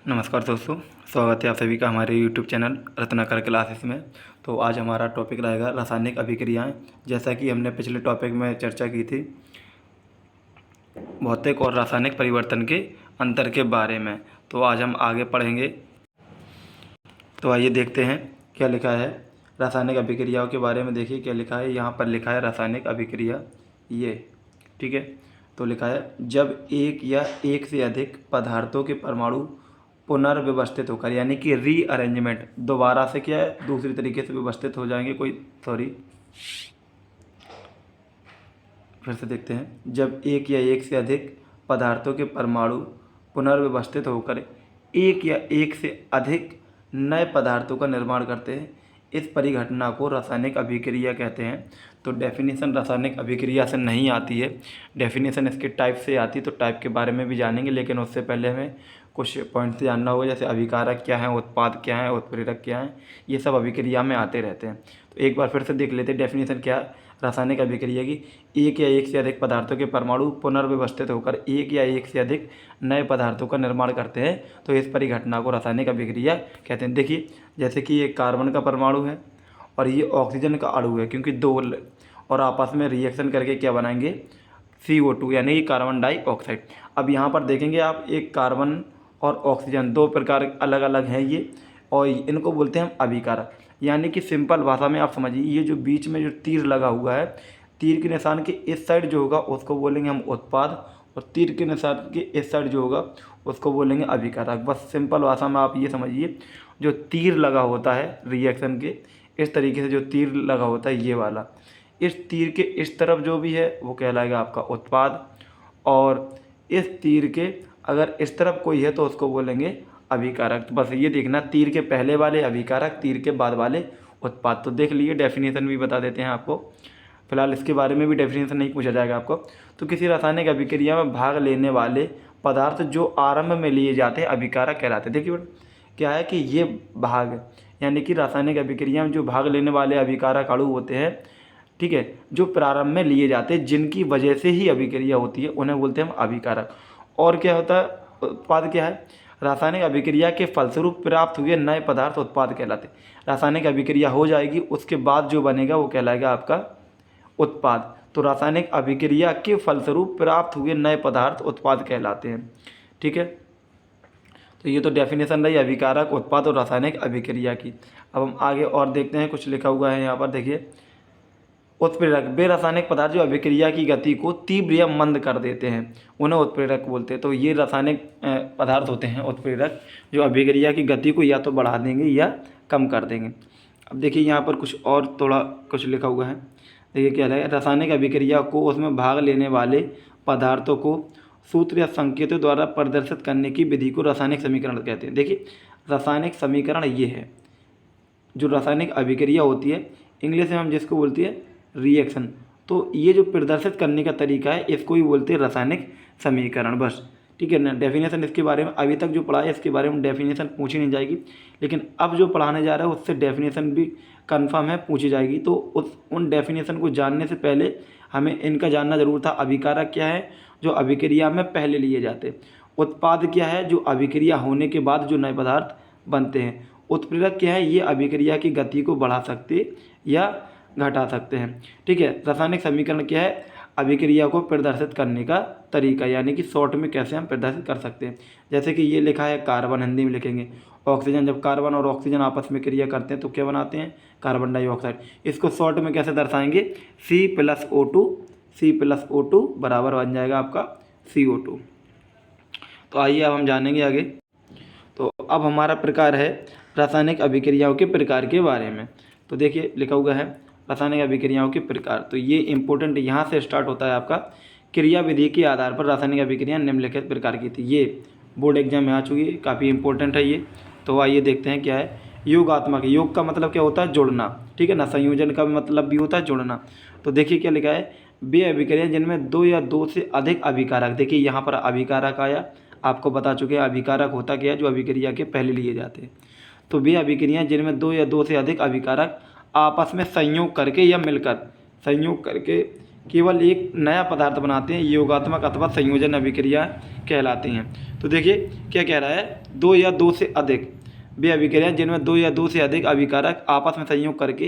नमस्कार दोस्तों, स्वागत है आप सभी का हमारे YouTube चैनल रत्नाकर क्लासेस में। तो आज हमारा टॉपिक रहेगा रासायनिक अभिक्रियाएं। जैसा कि हमने पिछले टॉपिक में चर्चा की थी भौतिक और रासायनिक परिवर्तन के अंतर के बारे में, तो आज हम आगे पढ़ेंगे। तो आइए देखते हैं क्या लिखा है रासायनिक अभिक्रियाओं के बारे में। देखिए क्या लिखा है, यहाँ पर लिखा है रासायनिक अभिक्रिया ये, ठीक है। तो लिखा है जब एक या एक से अधिक पदार्थों के परमाणु पुनर्व्यवस्थित होकर, यानी कि रीअरेंजमेंट, दोबारा से क्या है दूसरी तरीके से व्यवस्थित हो जाएंगे। फिर से देखते हैं। जब एक या एक से अधिक पदार्थों के परमाणु पुनर्व्यवस्थित होकर एक या एक से अधिक नए पदार्थों का निर्माण करते हैं, इस परिघटना को रासायनिक अभिक्रिया कहते हैं। तो डेफिनेशन रासायनिक अभिक्रिया से नहीं आती है, डेफिनेशन इसके टाइप से आती है। तो टाइप के बारे में भी जानेंगे, लेकिन उससे पहले हमें कुछ पॉइंट्स जानना होगा, जैसे अभिकारक क्या है, उत्पाद क्या है, उत्प्रेरक क्या है, ये सब अभिक्रिया में आते रहते हैं। तो एक बार फिर से देख लेते हैं डेफिनेशन क्या है रासायनिक अभिक्रिया की। एक या एक से अधिक पदार्थों के परमाणु पुनर्व्यवस्थित होकर एक या एक से अधिक नए पदार्थों का निर्माण करते हैं, तो इस परिघटना को रासायनिक अभिक्रिया कहते हैं। देखिए जैसे कि ये कार्बन का परमाणु है और ये ऑक्सीजन का अणु है, क्योंकि दो और आपस में रिएक्शन करके क्या बनाएंगे, CO2 यानी कि कार्बन डाइऑक्साइड। अब यहाँ पर देखेंगे आप, एक कार्बन और ऑक्सीजन दो प्रकार अलग अलग हैं ये, और इनको बोलते हैं हम अभिकारक। यानी कि सिंपल भाषा में आप समझिए, ये जो बीच में जो तीर लगा हुआ है, तीर के निशान के इस साइड जो होगा उसको बोलेंगे हम उत्पाद, और तीर के निशान के इस साइड जो होगा उसको बोलेंगे अभिकारक। बस सिंपल भाषा में आप ये समझिए, जो तीर लगा होता है रिएक्शन के, इस तरीके से जो तीर लगा होता है ये वाला, इस तीर के इस तरफ जो भी है वो कहलाएगा आपका उत्पाद, और इस तीर के अगर इस तरफ कोई है तो उसको बोलेंगे अभिकारक। तो बस ये देखना, तीर के पहले वाले अभिकारक, तीर के बाद वाले उत्पाद। तो देख लीजिए, डेफिनेशन भी बता देते हैं आपको। फिलहाल इसके बारे में भी डेफिनेशन नहीं पूछा जाएगा आपको। तो किसी रासायनिक अभिक्रिया में भाग लेने वाले पदार्थ जो आरंभ में लिए जाते हैं अभिकारक कहलाते हैं। देखिए क्या है कि ये भाग, यानी कि रासायनिक अभिक्रिया में जो भाग लेने वाले अभिकारक अणु होते हैं, ठीक है, जो प्रारंभ में लिए जाते हैं, जिनकी वजह से ही अभिक्रिया होती है, उन्हें बोलते हैं हम अभिकारक। और क्या होता है, उत्पाद क्या है, रासायनिक अभिक्रिया के फलस्वरूप प्राप्त हुए नए पदार्थ उत्पाद कहलाते हैं। रासायनिक अभिक्रिया हो जाएगी, उसके बाद जो बनेगा वो कहलाएगा आपका उत्पाद। तो रासायनिक अभिक्रिया के फलस्वरूप प्राप्त हुए नए पदार्थ उत्पाद कहलाते हैं, ठीक है। तो ये तो डेफिनेशन रही अभिकारक, उत्पाद और रासायनिक अभिक्रिया की। अब हम आगे और देखते हैं, कुछ लिखा हुआ है यहाँ पर। देखिए उत्प्रेरक, वे रासायनिक पदार्थ जो अभिक्रिया की गति को तीव्र या मंद कर देते हैं, उन्हें उत्प्रेरक बोलते हैं। तो ये रासायनिक पदार्थ होते हैं उत्प्रेरक, जो अभिक्रिया की गति को या तो बढ़ा देंगे या कम कर देंगे। अब देखिए यहाँ पर कुछ और थोड़ा कुछ लिखा हुआ है। देखिए क्या है, रासायनिक अभिक्रिया को, उसमें भाग लेने वाले पदार्थों को सूत्र या संकेतों द्वारा प्रदर्शित करने की विधि को रासायनिक समीकरण कहते हैं। देखिए रासायनिक समीकरण ये है, जो रासायनिक अभिक्रिया होती है, इंग्लिश में हम जिसको बोलती है रिएक्शन, तो ये जो प्रदर्शित करने का तरीका है इसको ही बोलते हैं रासायनिक समीकरण। बस ठीक है ना। डेफिनेशन इसके बारे में अभी तक जो पढ़ा है इसके बारे में डेफिनेशन पूछी नहीं जाएगी, लेकिन अब जो पढ़ाने जा रहा है उससे डेफिनेशन भी कंफर्म है पूछी जाएगी। तो उन डेफिनेशन को जानने से पहले हमें इनका जानना जरूर था। अभिकारक क्या है, जो अभिक्रिया में पहले लिए जाते हैं। उत्पाद क्या है, जो अभिक्रिया होने के बाद जो नए पदार्थ बनते हैं। उत्प्रेरक क्या है, ये अभिक्रिया की गति को बढ़ा सकते या घटा सकते हैं, ठीक है। रासायनिक समीकरण क्या है, अभिक्रिया को प्रदर्शित करने का तरीका, यानी कि शॉर्ट में कैसे हम प्रदर्शित कर सकते हैं। जैसे कि ये लिखा है कार्बन, हिंदी में लिखेंगे ऑक्सीजन। जब कार्बन और ऑक्सीजन आपस में क्रिया करते हैं तो क्या बनाते हैं, कार्बन डाइऑक्साइड। इसको शॉर्ट में कैसे दर्शाएंगे, C+O2, C+O2 बराबर बन जाएगा आपका CO2। तो आइए अब हम जानेंगे आगे। तो अब हमारा प्रकार है रासायनिक अभिक्रियाओं के प्रकार के बारे में। तो देखिए लिखा हुआ है रासायनिक अभिक्रियाओं के प्रकार। तो ये इंपॉर्टेंट, यहाँ से स्टार्ट होता है आपका। क्रिया विधि के आधार पर रासायनिक अभिक्रिया निम्नलिखित प्रकार की थी। ये बोर्ड एग्जाम में आ चुकी है, काफ़ी इंपॉर्टेंट है ये। तो आइए देखते हैं क्या है। योगात्मक, योग का मतलब क्या होता है, जोड़ना, ठीक है ना। संयोजन का मतलब भी होता है जोड़ना। तो देखिए क्या लिखा है, वे अभिक्रिया जिनमें दो या दो से अधिक अभिकारक। देखिए यहाँ पर अभिकारक आया, आपको बता चुके हैं अभिकारक होता क्या है, जो अभिक्रिया के पहले लिए जाते हैं। तो वे अभिक्रियाएं जिनमें दो या दो से अधिक अभिकारक आपस में संयोग करके या मिलकर, संयोग करके केवल एक नया पदार्थ बनाते हैं, योगात्मक अथवा संयोजन अभिक्रिया कहलाती हैं। तो देखिए क्या कह रहा है, दो या दो से अधिक वे अभिक्रियाएं जिनमें दो या दो से अधिक अभिकारक आपस में संयोग करके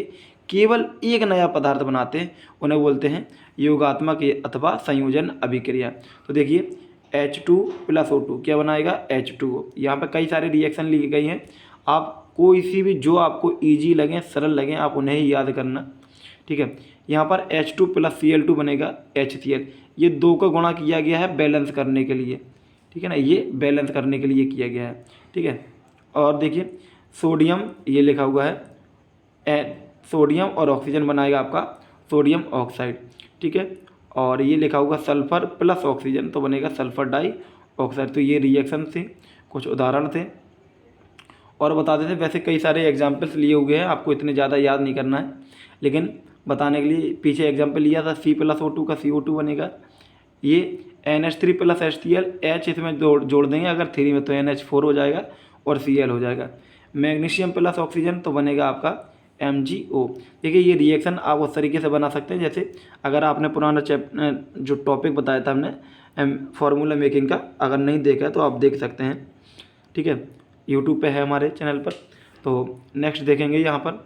केवल एक नया पदार्थ बनाते हैं, उन्हें बोलते हैं योगात्मक अथवा संयोजन अभिक्रिया। तो देखिए H2 + O2 क्या बनाएगा, H2O। यहाँ पर कई सारे रिएक्शन लिखी गई हैं, आप कोई सी भी जो आपको ईजी लगें, सरल लगें, आप उन्हें ही याद करना, ठीक है। यहाँ पर H2 + Cl2 बनेगा HCl। ये दो का गुणा किया गया है बैलेंस करने के लिए, ठीक है ना, ये बैलेंस करने के लिए किया गया है, ठीक है। और देखिए सोडियम ये लिखा हुआ है, सोडियम और ऑक्सीजन बनाएगा आपका सोडियम ऑक्साइड, ठीक है। और ये लिखा हुआ सल्फ़र + ऑक्सीजन तो बनेगा सल्फ़र डाइऑक्साइड। तो ये रिएक्शन थे, कुछ उदाहरण थे और बता देते। वैसे कई सारे एग्जाम्पल्स लिए हुए हैं, आपको इतने ज़्यादा याद नहीं करना है, लेकिन बताने के लिए पीछे एग्जाम्पल लिया था। C + O2 का CO2 बनेगा, ये NH3 + HCl, H इसमें जोड़ देंगे अगर 3 में तो NH4 हो जाएगा और Cl हो जाएगा। मैग्नीशियम + ऑक्सीजन तो बनेगा आपका MgO। देखिए ये रिएक्शन आप उस तरीके से बना सकते हैं जैसे अगर आपने पुराना जो टॉपिक बताया था हमने फार्मूला मेकिंग का, अगर नहीं देखा है तो आप देख सकते हैं, ठीक है, यूट्यूब पे है हमारे चैनल पर। तो नेक्स्ट देखेंगे यहाँ पर,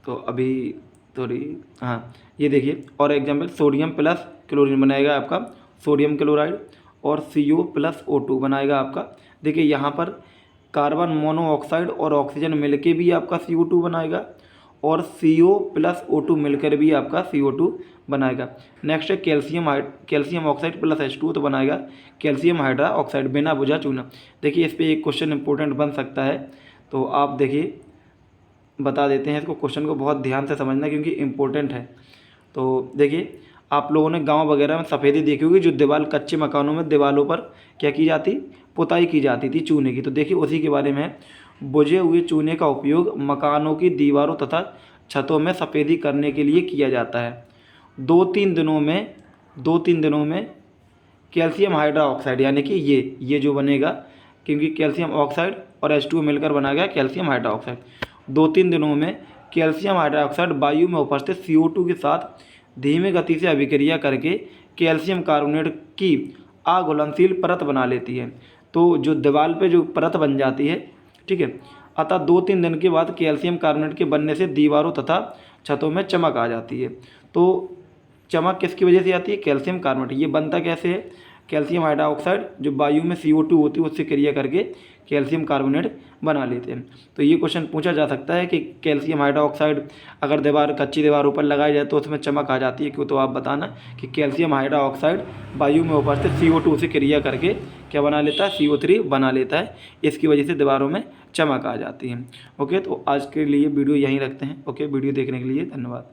तो अभी थोड़ी हाँ ये देखिए और एग्जाम्पल सोडियम + क्लोरीन बनाएगा आपका सोडियम क्लोराइड और CO + O2 बनाएगा आपका। देखिए यहाँ पर कार्बन मोनोऑक्साइड और ऑक्सीजन मिलके भी आपका CO2 बनाएगा और CO + O2 मिलकर भी आपका CO2 बनाएगा। नेक्स्ट है कैल्शियम ऑक्साइड + H2O तो बनाएगा कैल्शियम हाइड्रा ऑक्साइड बिना बुझा चूना। देखिए इस पर एक क्वेश्चन इंपॉर्टेंट बन सकता है, तो आप देखिए बता देते हैं इसको, क्वेश्चन को बहुत ध्यान से समझना क्योंकि इम्पोर्टेंट है। तो देखिए आप लोगों ने गांव वगैरह में सफ़ेदी देखी होगी, जो दीवार कच्चे मकानों में दीवारों पर क्या की जाती, पुताई की जाती थी चूने की। तो देखिए उसी के बारे में, बुझे हुए चूने का उपयोग मकानों की दीवारों तथा छतों में सफ़ेदी करने के लिए किया जाता है। 2-3 दिनों में कैल्शियम हाइड्रा ऑक्साइड यानी कि ये जो बनेगा, क्योंकि कैल्शियम ऑक्साइड और H2O मिलकर बना गया कैल्शियम हाइड्रा ऑक्साइड। 2-3 दिनों में कैल्शियम हाइड्रोक्साइड वायु में उपस्थित CO2 के साथ धीमी गति से अभिक्रिया करके कैल्शियम कार्बोनेट की अघुलनशील परत बना लेती है। तो जो दीवार पे जो परत बन जाती है, ठीक है, अतः 2-3 दिन के बाद कैल्शियम कार्बोनेट के बनने से दीवारों तथा छतों में चमक आ जाती है। तो चमक किसकी वजह से आती है, कैल्शियम कार्बोनेट। ये बनता कैसे है, कैल्शियम हाइड्रोक्साइड जो वायु में CO2 होती है उससे क्रिया करके कैल्शियम कार्बोनेट बना लेते हैं। तो ये क्वेश्चन पूछा जा सकता है कि कैल्शियम हाइड्रोक्साइड अगर कच्ची दीवार ऊपर लगाई जाए तो उसमें चमक आ जाती है क्यों, तो आप बताना कि कैल्शियम हाइड्रोक्साइड वायु में उपस्थित CO2 से क्रिया करके क्या बना लेता है, CO3 बना लेता है, इसकी वजह से दीवारों में चमक आ जाती है। ओके, तो आज के लिए वीडियो यहीं रखते हैं। ओके, वीडियो देखने के लिए धन्यवाद।